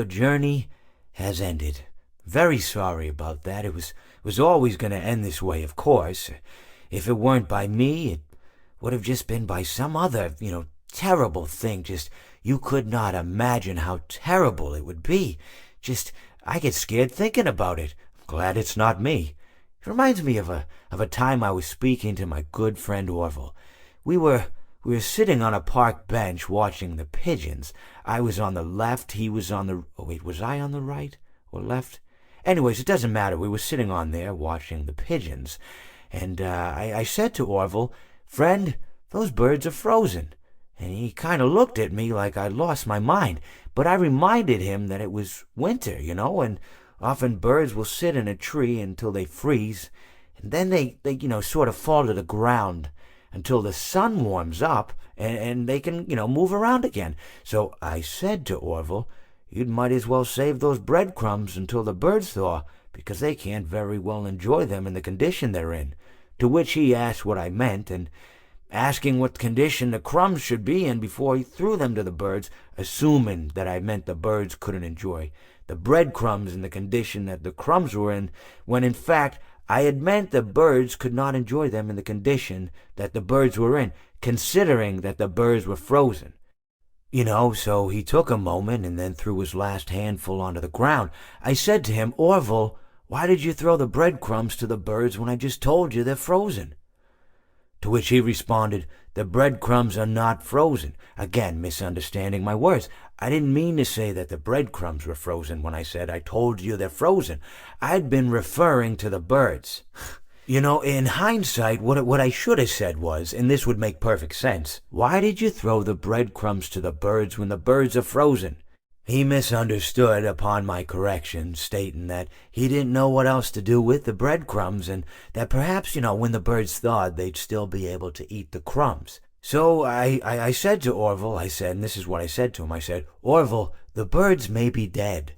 The journey has ended. Very sorry about that. It was always going to end this way, of course. If it weren't by me, it would have just been by some other, terrible thing. Just, you could not imagine how terrible it would be. Just, I get scared thinking about it. I'm glad it's not me. It reminds me of a time I was speaking to my good friend Orville. We were sitting on a park bench watching the pigeons. I was on the left, he was on the... Oh, wait, was I on the right or left? Anyways, it doesn't matter. We were sitting on there watching the pigeons. And I said to Orville, "Friend, those birds are frozen." And he kind of looked at me like I'd lost my mind. But I reminded him that it was winter, and often birds will sit in a tree until they freeze. And then they sort of fall to the ground until the sun warms up and they can, move around again. So I said to Orville, "You might as well save those breadcrumbs until the birds thaw, because they can't very well enjoy them in the condition they're in." To which he asked what I meant, and asking what condition the crumbs should be in before he threw them to the birds, assuming that I meant the birds couldn't enjoy the breadcrumbs in the condition that the crumbs were in, when in fact I had meant the birds could not enjoy them in the condition that the birds were in, considering that the birds were frozen. So he took a moment and then threw his last handful onto the ground. I said to him, "Orville, why did you throw the breadcrumbs to the birds when I just told you they're frozen?" To which he responded, "The breadcrumbs are not frozen." Again, misunderstanding my words. I didn't mean to say that the breadcrumbs were frozen when I said I told you they're frozen. I'd been referring to the birds. In hindsight, what I should have said was, and this would make perfect sense, "Why did you throw the breadcrumbs to the birds when the birds are frozen?" He misunderstood upon my correction, stating that he didn't know what else to do with the breadcrumbs, and that perhaps, when the birds thawed, they'd still be able to eat the crumbs. So I said to Orville, and this is what I said to him, I said, "Orville, the birds may be dead."